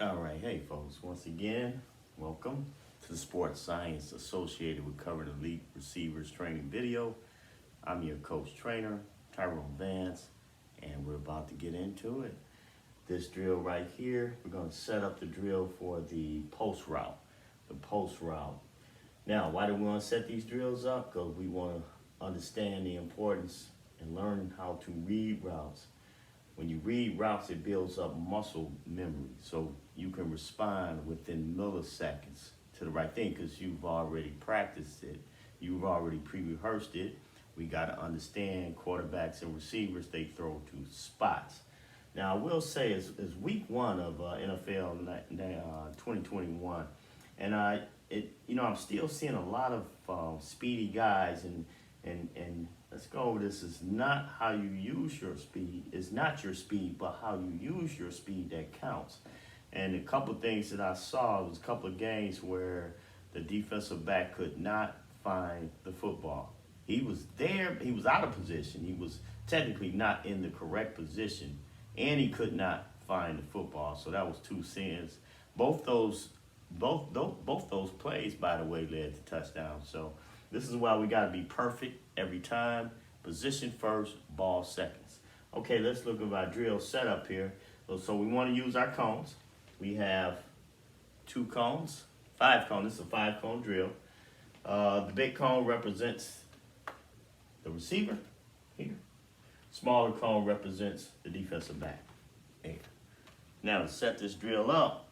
All right, hey folks, once again, welcome to the Sports Science associated with Covering Elite Receivers Training video. I'm your coach trainer, Tyrone Vance, and we're about to get into it. This drill right here, we're going to set up the drill for the post route. The post route. Now, why do we want to set these drills up? Because we want to understand the importance and learn how to read routes. When you read routes, it builds up muscle memory, so you can respond within milliseconds to the right thing because you've already practiced it. You've already pre-rehearsed it. We got to understand quarterbacks and receivers, they throw to spots. Now, I will say it's week one of NFL 2021, and I'm still seeing a lot of speedy guys and let's go over this. Is not how you use your speed. It's not your speed, but how you use your speed that counts. And a couple of things that I saw was a couple of games where the defensive back could not find the football. He was there. He was out of position. He was technically not in the correct position, and he could not find the football. So that was two sins. Both those plays, by the way, led to touchdowns. So this is why we got to be perfect every time. Position first, ball seconds. Okay, let's look at our drill setup here. So we want to use our cones. We have 2 cones, 5 cones. This is a 5-cone drill. The big cone represents the receiver here. Smaller cone represents the defensive back. There. Now to set this drill up,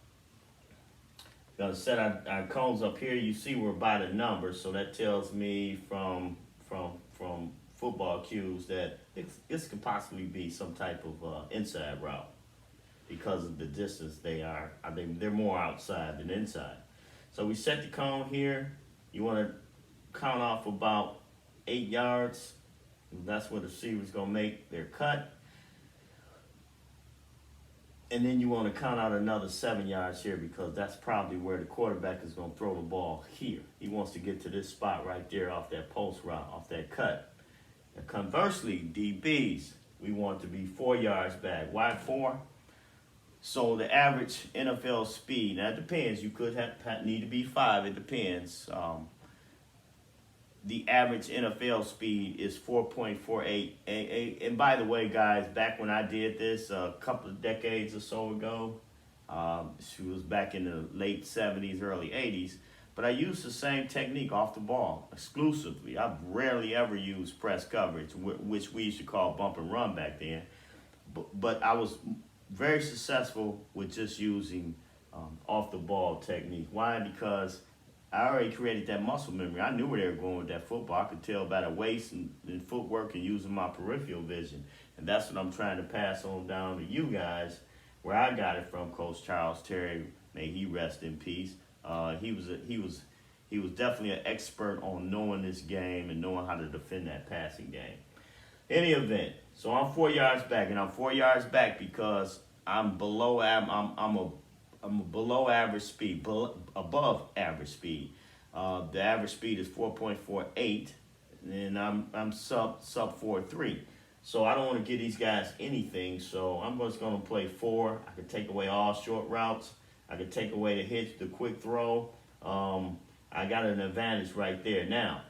we're going to set our cones up here. You see we're by the number, so that tells me from football cues that this could possibly be some type of inside route because of the distance they are. I think they're more outside than inside. So we set the cone here. You want to count off about 8 yards. That's what the receiver's going to make their cut. And then you want to count out another 7 yards here because that's probably where the quarterback is going to throw the ball here. He wants to get to this spot right there off that post route, off that cut. Now conversely, DBs, we want to be 4 yards back. Why 4? So the average NFL speed, now it depends. You could need to be 5. It depends. The average NFL speed is 4.48. And by the way, guys, back when I did this a couple of decades or so ago, she was back in the late 70s, early 80s, but I used the same technique off the ball exclusively. I've rarely ever used press coverage, which we used to call bump and run back then. But I was very successful with just using off the ball technique. Why? Because I already created that muscle memory. I knew where they were going with that football. I could tell by the waist and footwork and using my peripheral vision. And that's what I'm trying to pass on down to you guys, where I got it from Coach Charles Terry. May he rest in peace. He was definitely an expert on knowing this game and knowing how to defend that passing game. Any event, so I'm 4 yards back, and I'm 4 yards back because I'm below. I'm a below average speed, above average speed. The average speed is 4.48, and I'm sub 4.3. So I don't want to give these guys anything. So I'm just going to play 4. I can take away all short routes. I can take away the hitch, the quick throw. I got an advantage right there. Now,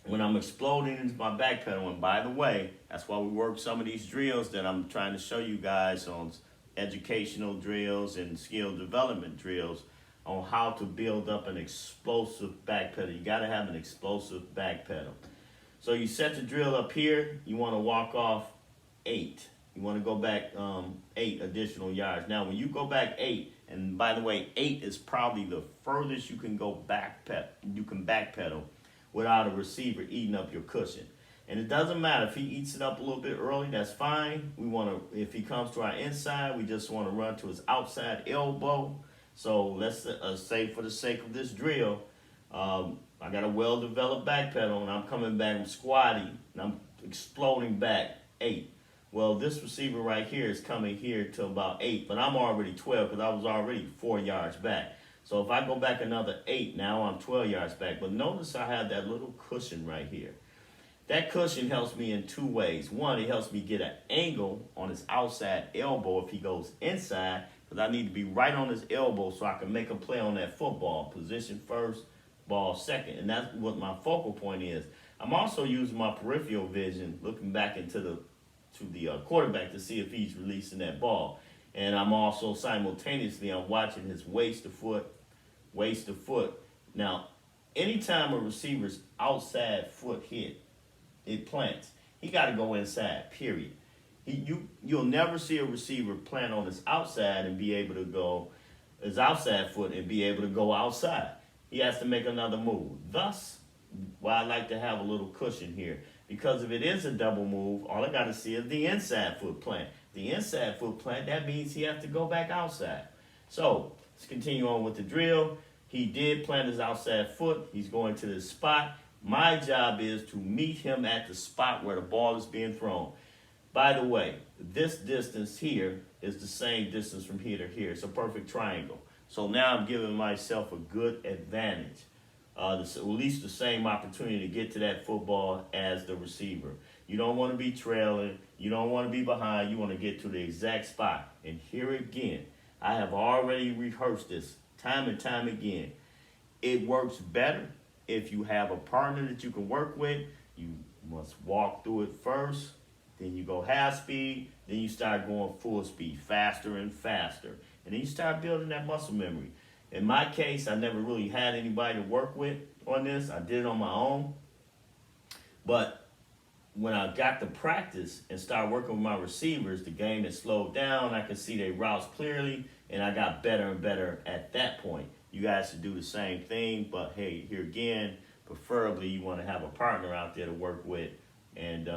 when I'm exploding into my back pedal, and by the way, that's why we work some of these drills that I'm trying to show you guys on educational drills and skill development drills on how to build up an explosive back pedal. You got to have an explosive back pedal. So you set the drill up here. You want to walk off 8. You want to go back 8 additional yards. Now, when you go back 8, and by the way, 8 is probably the furthest you can go backpedal without a receiver eating up your cushion. And it doesn't matter if he eats it up a little bit early, that's fine. We want to, if he comes to our inside, we just want to run to his outside elbow. So let's say for the sake of this drill, I got a well-developed back pedal and I'm coming back, I'm squatting, and I'm exploding back 8. Well, this receiver right here is coming here to about 8, but I'm already 12 because I was already 4 yards back. So if I go back another 8, now I'm 12 yards back. But notice I have that little cushion right here. That cushion helps me in two ways. One, it helps me get an angle on his outside elbow if he goes inside, because I need to be right on his elbow so I can make a play on that football. Position first, ball second. And that's what my focal point is. I'm also using my peripheral vision, looking back into the quarterback to see if he's releasing that ball. And I'm also simultaneously, I'm watching his waist to foot. Now, anytime a receiver's outside foot hit, it plants. He got to go inside, period. You'll never see a receiver plant on his outside and be able to go, his outside foot and be able to go outside. He has to make another move. Thus, why I like to have a little cushion here. Because if it is a double move, all I got to see is the inside foot plant. The inside foot plant, that means he has to go back outside. So, let's continue on with the drill. He did plant his outside foot. He's going to the spot. My job is to meet him at the spot where the ball is being thrown. By the way, this distance here is the same distance from here to here. It's a perfect triangle. So now I'm giving myself a good advantage, at least the same opportunity to get to that football as the receiver. You don't want to be trailing. You don't want to be behind. You want to get to the exact spot. And here again, I have already rehearsed this time and time again. It works better if you have a partner that you can work with. You must walk through it first, then you go half speed, then you start going full speed, faster and faster. And then you start building that muscle memory. In my case, I never really had anybody to work with on this. I did it on my own. But when I got to practice and started working with my receivers, the game had slowed down. I could see their routes clearly, and I got better and better at that point. You guys should do the same thing, but hey, here again, preferably you want to have a partner out there to work with, and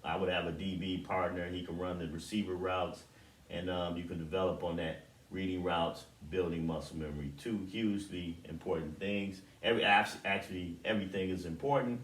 I would have a DB partner. He can run the receiver routes, and you can develop on that, reading routes, building muscle memory. Two hugely important things. Actually, everything is important.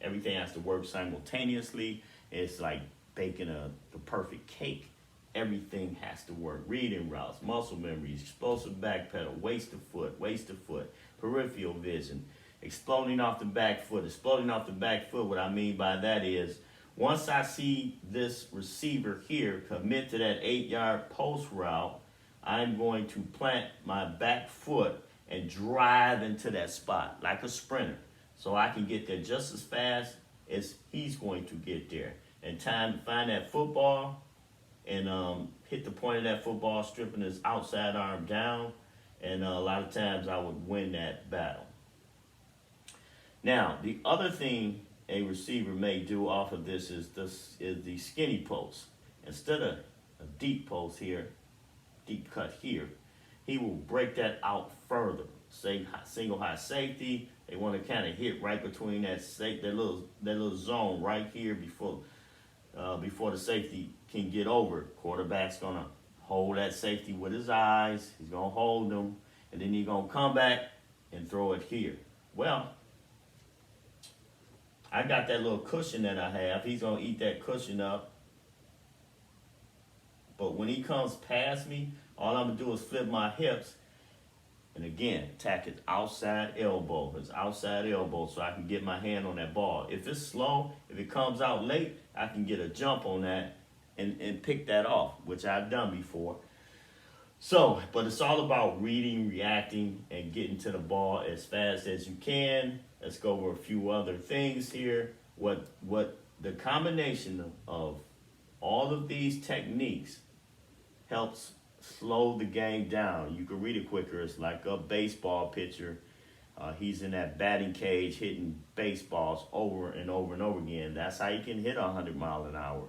Everything has to work simultaneously. It's like baking the perfect cake. Everything has to work. Reading routes, muscle memory, explosive back pedal, waist to foot, peripheral vision, exploding off the back foot. Exploding off the back foot, what I mean by that is, once I see this receiver here commit to that 8-yard post route, I'm going to plant my back foot and drive into that spot like a sprinter, so I can get there just as fast as he's going to get there. And time to find that football and hit the point of that football, stripping his outside arm down. And a lot of times I would win that battle. Now, the other thing a receiver may do off of this is the skinny post. Instead of a deep post here, deep cut here, he will break that out further. Say single high safety. They want to kind of hit right between that little zone right here before the safety can get over. Quarterback's gonna hold that safety with his eyes. He's gonna hold them, and then he's gonna come back and throw it here. Well, I got that little cushion that I have. He's gonna eat that cushion up. But when he comes past me, all I'm gonna do is flip my hips, and again, attack his outside elbow, so I can get my hand on that ball. If it's slow, if it comes out late, I can get a jump on that and pick that off, which I've done before. So, but it's all about reading, reacting, and getting to the ball as fast as you can. Let's go over a few other things here. What the combination of all of these techniques helps slow the game down. You can read it quicker. It's like a baseball pitcher. He's in that batting cage hitting baseballs over and over and over again. That's how you can hit a 100-mile-an-hour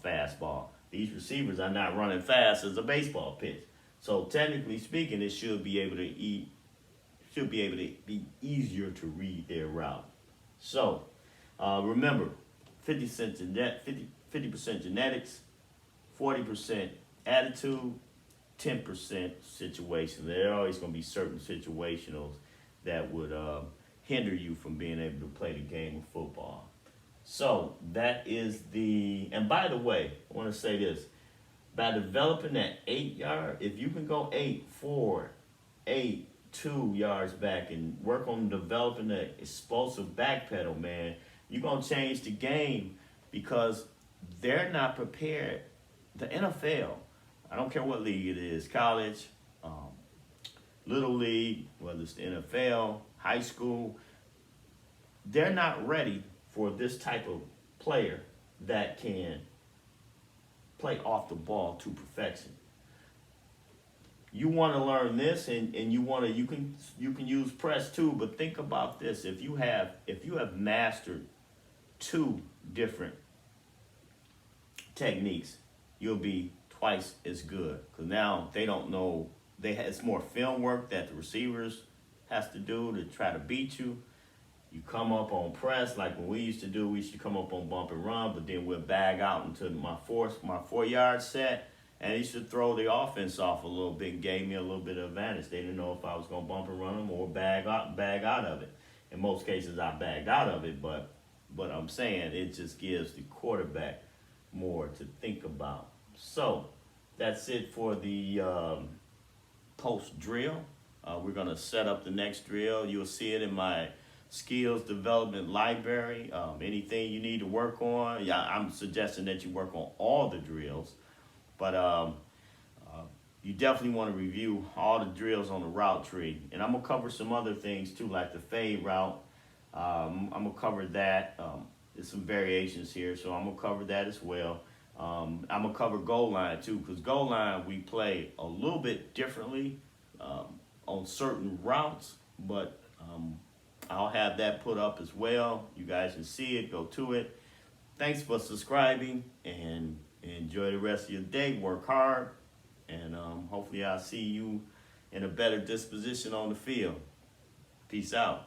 fastball. These receivers are not running fast as a baseball pitch. So technically speaking, it should be able to be easier to read their route. So remember, 50% genetics, 40% attitude, 10% situation. There are always going to be certain situationals that would hinder you from being able to play the game of football. So that is and by the way, I want to say this. By developing that 8-yard, if you can go 8-4, 8-2 yards back and work on developing the explosive back pedal, man, You're going to change the game because they're not prepared. The NFL, I don't care what league it is, college, little league, whether it's the NFL, high school, they're not ready for this type of player that can play off the ball to perfection. You want to learn this, and you can use press too, but think about this. If you have mastered two different techniques, you'll be twice as good. Because now they don't know, it's more film work that the receivers has to do to try to beat you. You come up on press like when we used to come up on bump and run, but then we'll bag out into my 4-yard set, and he should throw the offense off a little bit and gave me a little bit of advantage. They didn't know if I was going to bump and run them or bag out of it. In most cases, I bagged out of it, but I'm saying it just gives the quarterback more to think about. So that's it for the post drill. We're going to set up the next drill. You'll see it in my skills development library. Anything you need to work on, I'm suggesting that you work on all the drills, but you definitely want to review all the drills on the route tree. And I'm gonna cover some other things too, like the fade route. I'm gonna cover that. There's some variations here, so I'm gonna cover that as well. I'm gonna cover goal line too, because goal line we play a little bit differently on certain routes, but I'll have that put up as well. You guys can see it, go to it. Thanks for subscribing, and enjoy the rest of your day. Work hard, and hopefully I'll see you in a better disposition on the field. Peace out.